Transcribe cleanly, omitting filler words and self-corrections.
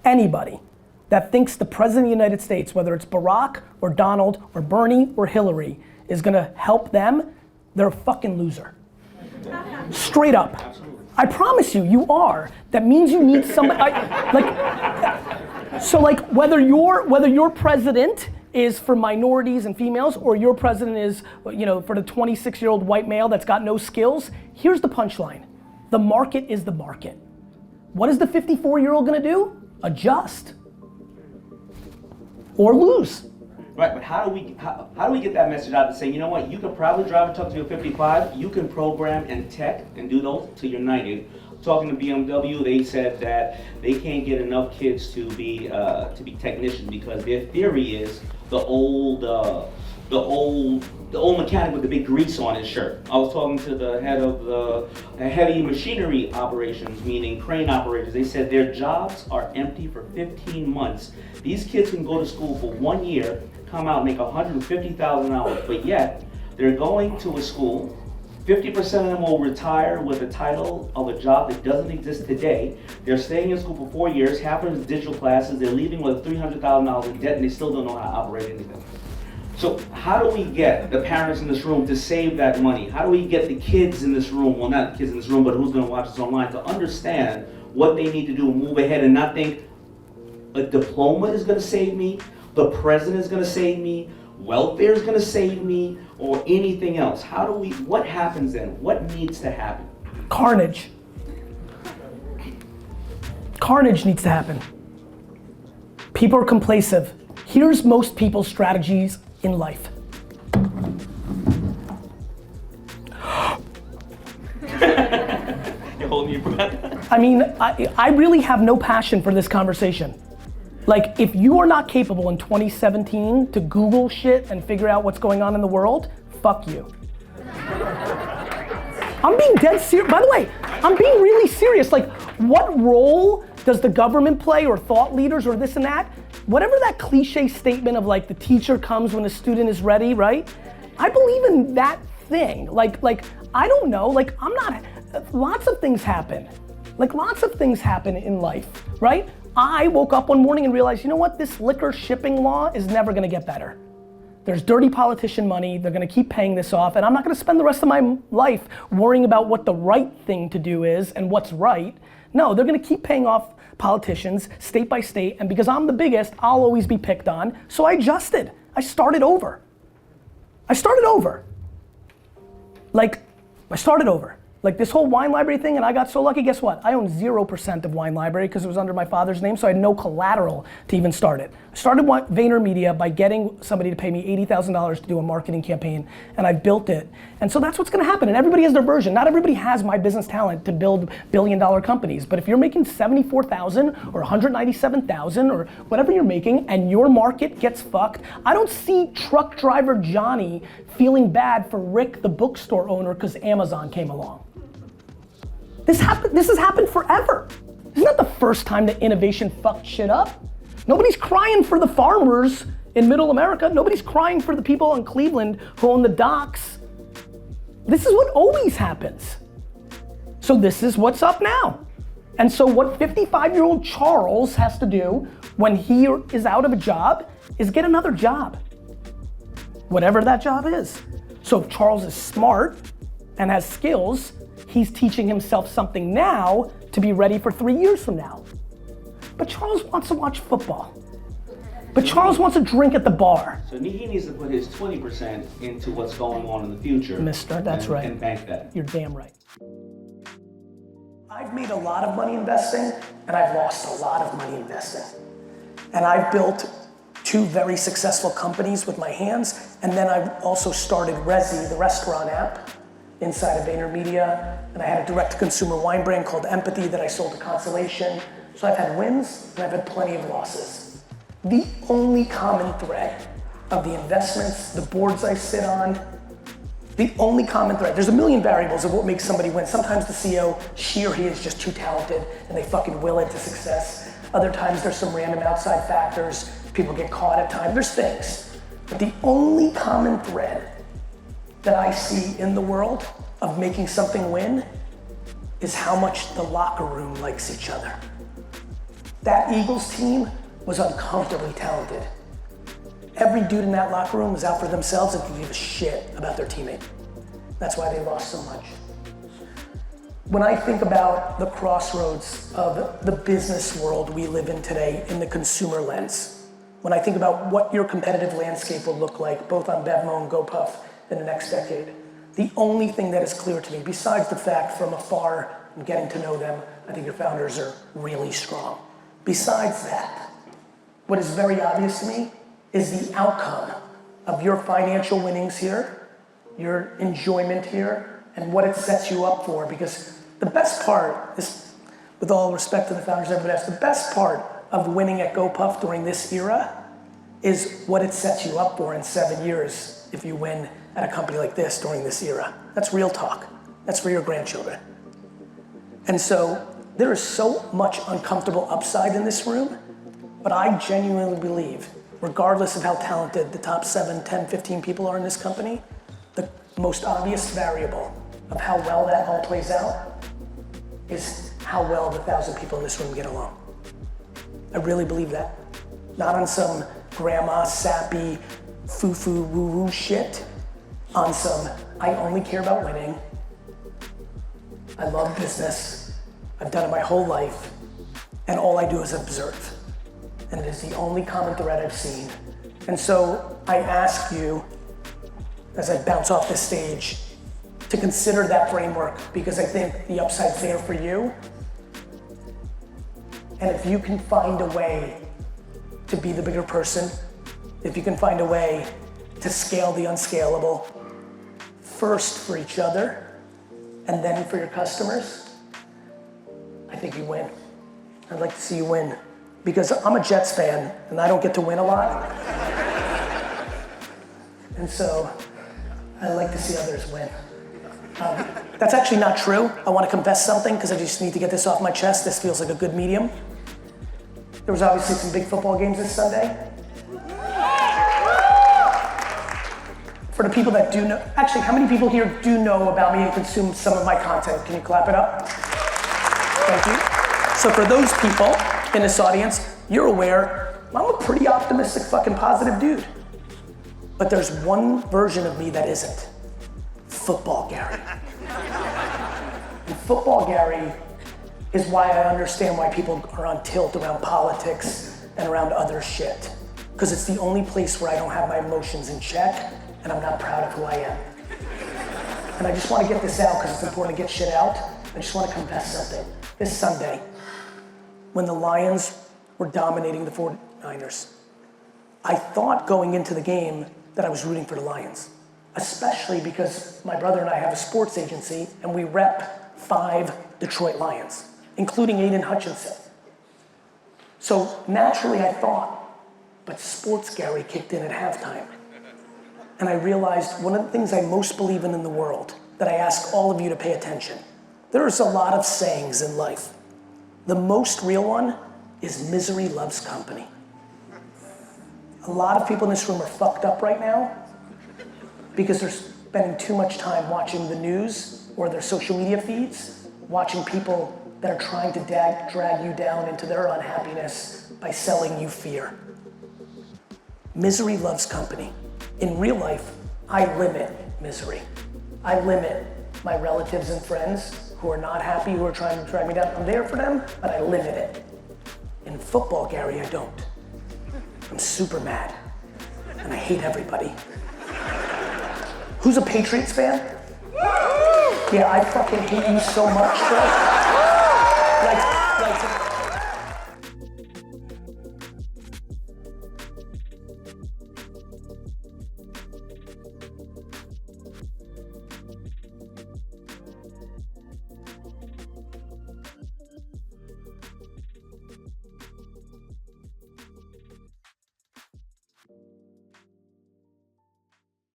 anybody that thinks the President of the United States, whether it's Barack or Donald or Bernie or Hillary, is gonna help them, they're a fucking loser. Straight up. I promise you, you are. That means you need somebody, so whether your president is for minorities and females, or your president is, for the 26-year-old white male that's got no skills, here's the punchline. The market is the market. What is the 54-year-old gonna do? Adjust. Or lose. Right, but how do we get that message out to say, you know what, you can probably drive a truck to your 55, you can program and tech and do those till you're 90. Talking to BMW, they said that they can't get enough kids to be technicians because their theory is the old mechanic with the big grease on his shirt. I was talking to the head of the heavy machinery operations, meaning crane operators. They said their jobs are empty for 15 months. These kids can go to school for 1 year, come out, make $150,000, but yet they're going to a school. 50% of them will retire with a title of a job that doesn't exist today. They're staying in school for 4 years, half of them is digital classes, they're leaving with $300,000 in debt and they still don't know how to operate anything. So how do we get the parents in this room to save that money? How do we get the kids in this room, well not the kids in this room, but who's gonna watch this online, to understand what they need to do, move ahead and not think a diploma is gonna save me, the president is gonna save me, welfare is gonna save me, or anything else. What happens then? What needs to happen? Carnage. Carnage needs to happen. People are complacent. Here's most people's strategies in life. You're holding your breath. I mean, I really have no passion for this conversation. Like, if you are not capable in 2017 to Google shit and figure out what's going on in the world, fuck you. I'm being dead serious. By the way, I'm being really serious. Like, what role does the government play, or thought leaders, or this and that? Whatever that cliche statement of the teacher comes when the student is ready, right? I believe in that thing. Like I don't know, lots of things happen. Lots of things happen in life, right? I woke up one morning and realized, you know what, this liquor shipping law is never gonna get better. There's dirty politician money, they're gonna keep paying this off, and I'm not gonna spend the rest of my life worrying about what the right thing to do is and what's right. No, they're gonna keep paying off politicians state by state, and because I'm the biggest, I'll always be picked on. So I adjusted. I started over. Like this whole wine library thing, and I got so lucky, guess what? I own 0% of Wine Library because it was under my father's name, so I had no collateral to even start it. I started VaynerMedia by getting somebody to pay me $80,000 to do a marketing campaign, and I built it. And so that's what's gonna happen, and everybody has their version. Not everybody has my business talent to build billion-dollar companies, but if you're making $74,000 or $197,000 or whatever you're making, and your market gets fucked, I don't see truck driver Johnny feeling bad for Rick, the bookstore owner, because Amazon came along. This has happened forever. This is not the first time that innovation fucked shit up. Nobody's crying for the farmers in middle America. Nobody's crying for the people in Cleveland who own the docks. This is what always happens. So this is what's up now. And so what 55-year-old Charles has to do when he is out of a job is get another job. Whatever that job is. So if Charles is smart and has skills, he's teaching himself something now to be ready for 3 years from now. But Charles wants to watch football. But Charles wants to drink at the bar. So he needs to put his 20% into what's going on in the future. Mister, that's right. And bank that. You're damn right. I've made a lot of money investing, and I've lost a lot of money investing. And I've built 2 very successful companies with my hands, and then I've also started Resi, the restaurant app, inside of VaynerMedia, and I had a direct-to-consumer wine brand called Empathy that I sold to Constellation. So I've had wins, and I've had plenty of losses. The only common thread of the investments, the boards I sit on, the only common thread, there's a million variables of what makes somebody win. Sometimes the CEO, she or he is just too talented, and they fucking will it to success. Other times there's some random outside factors, people get caught at times, there's things. But the only common thread that I see in the world of making something win is how much the locker room likes each other. That Eagles team was uncomfortably talented. Every dude in that locker room was out for themselves and didn't give a shit about their teammate. That's why they lost so much. When I think about the crossroads of the business world we live in today in the consumer lens, when I think about what your competitive landscape will look like, both on BevMo and GoPuff in the next decade, the only thing that is clear to me, besides the fact from afar and getting to know them, I think your founders are really strong. Besides that, what is very obvious to me is the outcome of your financial winnings here, your enjoyment here, and what it sets you up for. Because the best part is, with all respect to the founders, everybody else, the best part of winning at GoPuff during this era is what it sets you up for in 7 years if you win at a company like this during this era. That's real talk. That's for your grandchildren. And so there is so much uncomfortable upside in this room, but I genuinely believe, regardless of how talented the top 7, 10, 15 people are in this company, the most obvious variable of how well that all plays out is how well the 1,000 people in this room get along. I really believe that. Not on some grandma, sappy, foo-foo, woo-woo shit. On some, I only care about winning. I love business. I've done it my whole life. And all I do is observe. And it is the only common thread I've seen. And so I ask you, as I bounce off this stage, to consider that framework, because I think the upside's there for you. And if you can find a way to be the bigger person, if you can find a way to scale the unscalable, first for each other, and then for your customers, I think you win. I'd like to see you win. Because I'm a Jets fan, and I don't get to win a lot. And so, I like to see others win. That's actually not true. I want to confess something, because I just need to get this off my chest. This feels like a good medium. There was obviously some big football games this Sunday. For the people that do know, actually, how many people here do know about me and consume some of my content? Can you clap it up? Thank you. So for those people in this audience, you're aware I'm a pretty optimistic, fucking positive dude. But there's one version of me that isn't. Football Gary. And Football Gary is why I understand why people are on tilt around politics and around other shit. Because it's the only place where I don't have my emotions in check and I'm not proud of who I am. And I just want to get this out because it's important to get shit out. I just want to confess something. This Sunday, when the Lions were dominating the 49ers, I thought going into the game that I was rooting for the Lions, especially because my brother and I have a sports agency and we rep 5 Detroit Lions, including Aiden Hutchinson. So naturally I thought, but Sports Gary kicked in at halftime. And I realized one of the things I most believe in the world, that I ask all of you to pay attention. There's a lot of sayings in life. The most real one is misery loves company. A lot of people in this room are fucked up right now because they're spending too much time watching the news or their social media feeds, watching people that are trying to drag you down into their unhappiness by selling you fear. Misery loves company. In real life, I limit misery. I limit my relatives and friends who are not happy, who are trying to drag me down. I'm there for them, but I limit it. In football, Gary, I don't. I'm super mad, and I hate everybody. Who's a Patriots fan? Yeah, I fucking hate you so much, bro. Like,